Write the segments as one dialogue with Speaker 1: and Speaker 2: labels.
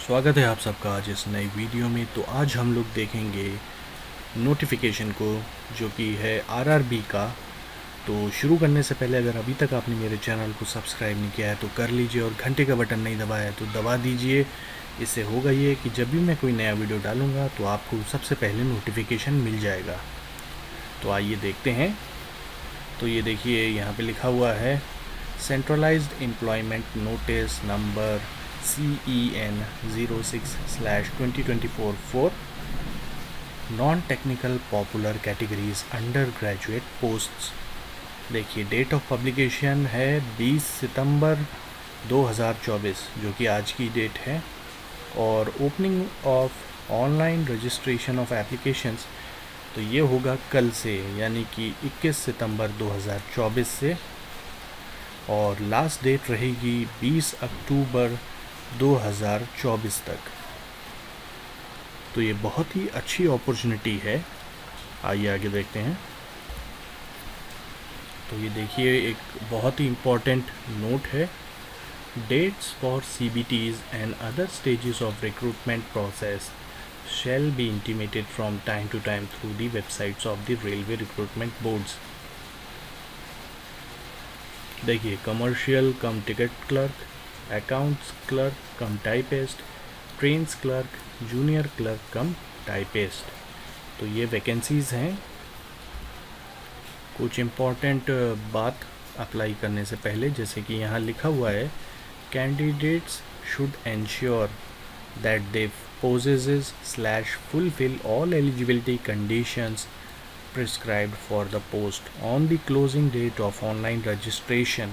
Speaker 1: स्वागत है आप सबका आज इस नई वीडियो में। तो आज हम लोग देखेंगे नोटिफिकेशन को, जो कि है आरआरबी का। तो शुरू करने से पहले अगर अभी तक आपने मेरे चैनल को सब्सक्राइब नहीं किया है तो कर लीजिए, और घंटे का बटन नहीं दबाया है तो दबा दीजिए। इससे होगा ये कि जब भी मैं कोई नया वीडियो डालूँगा तो आपको सबसे पहले नोटिफिकेशन मिल जाएगा। तो आइए देखते हैं। तो ये देखिए, यहाँ पे लिखा हुआ है centralised employment notice number CEN 06/2024 for non-technical popular categories undergraduate posts। देखिए, डेट ऑफ पब्लिकेशन है 20 सितंबर 2024, जो कि आज की डेट है। और opening of online registration of applications तो ये होगा कल से, यानी कि 21 सितंबर 2024 से। और लास्ट डेट रहेगी 20 अक्टूबर 2024 तक। तो ये बहुत ही अच्छी अपॉर्चुनिटी है। आइए आगे देखते हैं। तो ये देखिए, एक बहुत ही इम्पोर्टेंट नोट है। Dates for CBTs and other stages of recruitment process shall be intimated from time to time through the websites of the railway recruitment boards। देखिए, कमर्शियल कम टिकट क्लर्क, अकाउंट्स क्लर्क कम typist, trains clerk, junior clerk कम typist. तो ये vacancies हैं। कुछ important बात apply करने से पहले, जैसे कि यहाँ लिखा हुआ है, candidates should ensure that they possesses/fulfill all eligibility conditions prescribed for the post on the closing date of online registration,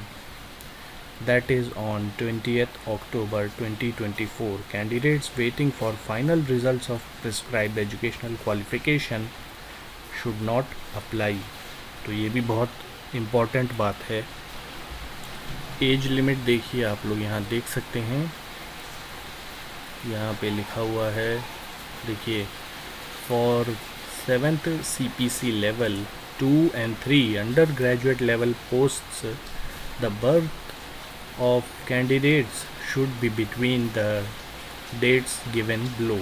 Speaker 1: that is on 20th October 2024. Candidates waiting for final results of prescribed educational qualification should not apply। तो ये भी बहुत important बात है। Age limit देखिए, आप लोग यहाँ देख सकते हैं, यहाँ पे लिखा हुआ है। देखिए, for 7th CPC level 2 and 3 undergraduate level posts the birth of candidates should be between the dates given below.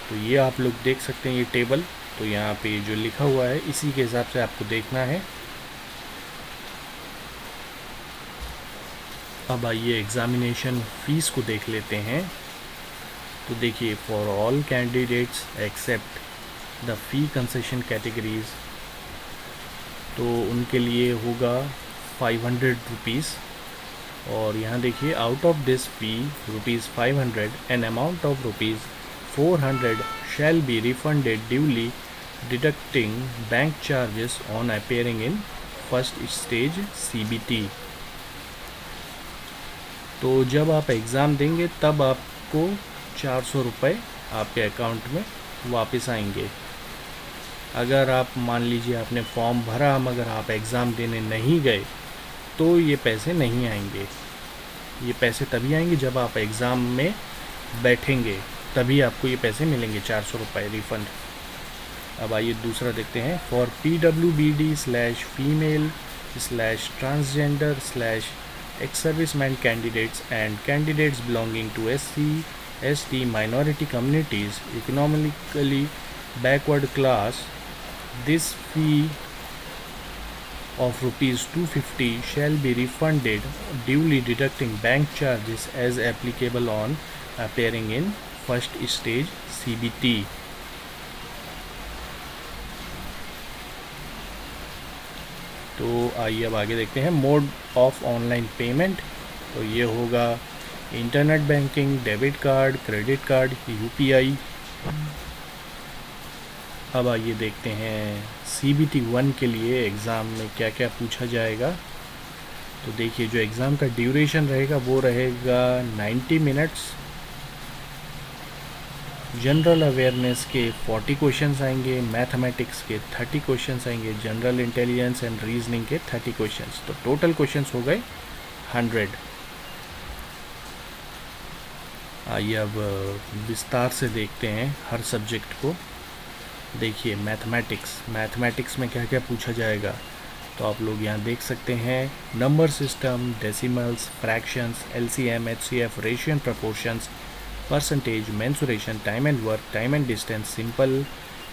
Speaker 1: तो ये आप लोग देख सकते हैं, ये टेबल। तो यहाँ पे जो लिखा हुआ है इसी के हिसाब से आपको देखना है। अब आइए एग्ज़ामिनेशन फ़ीस को देख लेते हैं। तो देखिए, for all candidates except the fee concession categories, तो उनके लिए होगा 500 रुपीज़। और यहाँ देखिए, out of this fee ₹500 an amount of ₹400 shall be refunded duly deducting bank charges on appearing in first stage CBT। तो जब आप एग्ज़ाम देंगे तब आपको 400 रुपये आपके अकाउंट में वापस आएंगे। अगर आप मान लीजिए आपने फॉर्म भरा, मगर आप एग्ज़ाम देने नहीं गए, तो ये पैसे नहीं आएंगे। ये पैसे तभी आएंगे जब आप एग्ज़ाम में बैठेंगे, तभी आपको ये पैसे मिलेंगे, 400 रुपये रिफ़ंड। अब आइए दूसरा देखते हैं। For PWBD/female/transgender/ex-serviceman candidates and candidates belonging to SC/ST minority communities, economically backward class, this fee of ₹250 shall be refunded, duly deducting bank charges as applicable on appearing in first stage CBT। तो आइए अब आगे देखते हैं। Mode of online payment, तो ये होगा internet banking, debit card, credit card, UPI। अब आइए देखते हैं CBT 1 के लिए एग्ज़ाम में क्या क्या पूछा जाएगा। तो देखिए, जो एग्ज़ाम का ड्यूरेशन रहेगा वो रहेगा 90 मिनट्स। जनरल अवेयरनेस के 40 क्वेश्चंस आएंगे, मैथमेटिक्स के 30 क्वेश्चंस आएंगे, जनरल इंटेलिजेंस एंड रीजनिंग के 30 क्वेश्चंस। तो टोटल क्वेश्चंस हो गए 100। आइए अब विस्तार से देखते हैं हर सब्जेक्ट को। देखिए, मैथमेटिक्स में क्या क्या पूछा जाएगा। तो आप लोग यहाँ देख सकते हैं, number system, decimals, fractions, LCM, HCF, ratio and proportions, percentage, mensuration, time and work, time and distance, simple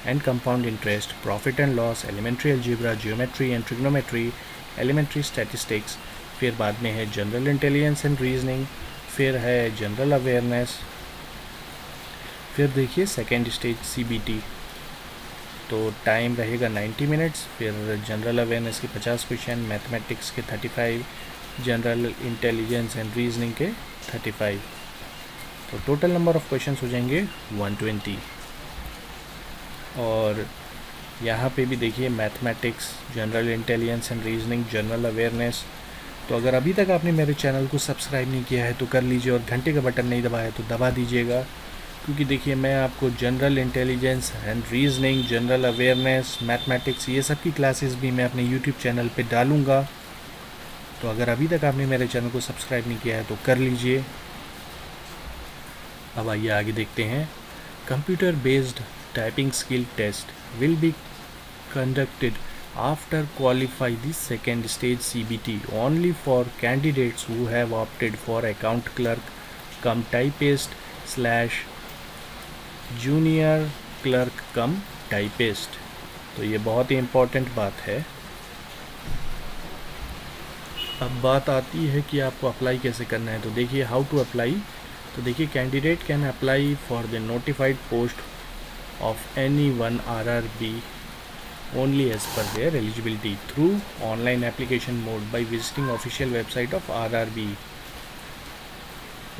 Speaker 1: and compound interest, profit and loss, elementary algebra, geometry and trigonometry, elementary statistics. फिर बाद में है general intelligence and reasoning, फिर है general awareness, फिर देखिए second stage CBT, तो time रहेगा 90 मिनट्स, फिर जनरल अवेयरनेस के 50 क्वेश्चन, मैथमेटिक्स के 35, जनरल इंटेलिजेंस एंड रीजनिंग के 35, तो टोटल नंबर ऑफ क्वेश्चंस हो जाएंगे 120। और यहाँ पे भी देखिए mathematics, general intelligence and reasoning, general awareness. तो अगर अभी तक आपने मेरे चैनल को सब्सक्राइब नहीं किया है तो कर लीजिए, और घंटे का बटन नहीं दबाया तो दबा दीजिएगा, क्योंकि देखिए मैं आपको general intelligence and reasoning, general awareness, mathematics, ये सब की क्लासेस भी मैं अपने यूट्यूब चैनल पे डालूँगा। तो अगर अभी तक आपने मेरे चैनल को सब्सक्राइब नहीं किया है तो कर लीजिए। अब आइए आगे देखते हैं। Computer based typing skill test will be conducted after qualify the second stage CBT only for candidates who have opted for account clerk cum typist / junior clerk cum typist। तो ये बहुत ही इम्पोर्टेंट बात है। अब बात आती है कि आपको अप्लाई कैसे करना है। तो देखिए हाउ टू अप्लाई। तो देखिए candidate can apply for the notified post of any one RRB only as per their eligibility through online application mode by visiting official website of RRB.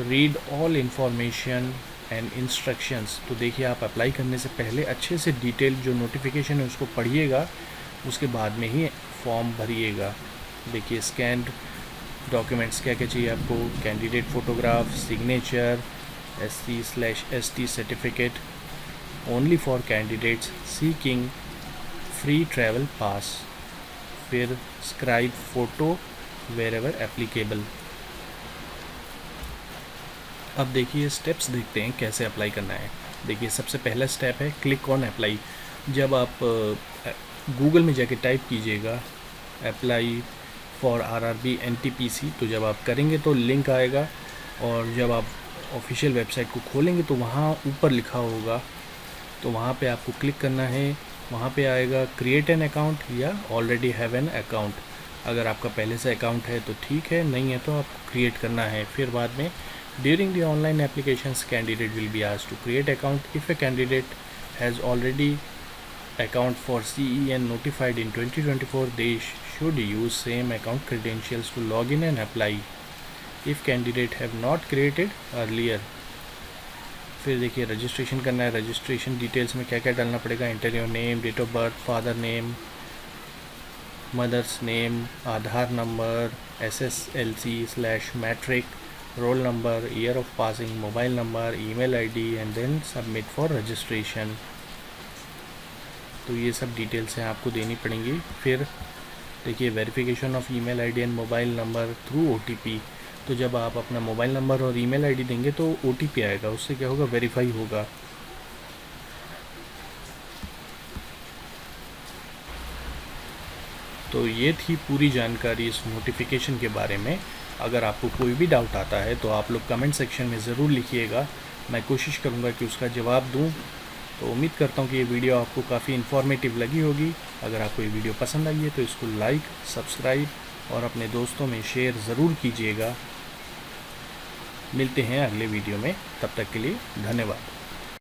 Speaker 1: Read all information and instructions। तो देखिए आप apply करने से पहले अच्छे से detail जो notification है उसको पढ़िएगा, उसके बाद में ही फॉर्म भरिएगा। देखिए स्कैन्ड डॉक्यूमेंट्स क्या क्या चाहिए आपको, candidate photograph, signature, SC/ST certificate only for candidates seeking free travel pass, फिर scribe photo wherever applicable. अब देखिए स्टेप्स देखते हैं कैसे अप्लाई करना है। देखिए सबसे पहला स्टेप है क्लिक ऑन अप्लाई। जब आप गूगल में जाके टाइप कीजिएगा अप्लाई फॉर RRB NTPC, तो जब आप करेंगे तो लिंक आएगा, और जब आप ऑफिशियल वेबसाइट को खोलेंगे तो वहाँ ऊपर लिखा होगा, तो वहाँ पे आपको क्लिक करना है। वहाँ पे आएगा क्रिएट एन अकाउंट या ऑलरेडी हैव एन अकाउंट। अगर आपका पहले से अकाउंट है तो ठीक है, नहीं है तो आपको क्रिएट करना है। फिर बाद में during the online applications candidate will be asked to create account. If a candidate has already account for CEN notified in 2024, they should use same account credentials to log in and apply if candidate have not created earlier। फिर देखिए registration करना है। Registration details में क्या क्या डालना पड़ेगा, enter your name, date of birth, father name, mother's name, Aadhaar number, SSLC/मैट्रिक, roll number, year of passing, mobile number, email ID, and then submit for registration. तो ये सब डिटेल्स हैं आपको देनी पड़ेंगी। फिर देखिए verification of email ID and mobile number through OTP। तो जब आप अपना मोबाइल नंबर और ईमेल ID देंगे तो OTP आएगा, उससे क्या होगा, वेरीफाई होगा। तो ये थी पूरी जानकारी इस नोटिफिकेशन के बारे में। अगर आपको कोई भी डाउट आता है तो आप लोग कमेंट सेक्शन में ज़रूर लिखिएगा, मैं कोशिश करूँगा कि उसका जवाब दूँ। तो उम्मीद करता हूँ कि ये वीडियो आपको काफ़ी इन्फॉर्मेटिव लगी होगी। अगर आपको ये वीडियो पसंद आई है तो इसको लाइक, सब्सक्राइब और अपने दोस्तों में शेयर ज़रूर कीजिएगा। मिलते हैं अगले वीडियो में, तब तक के लिए धन्यवाद।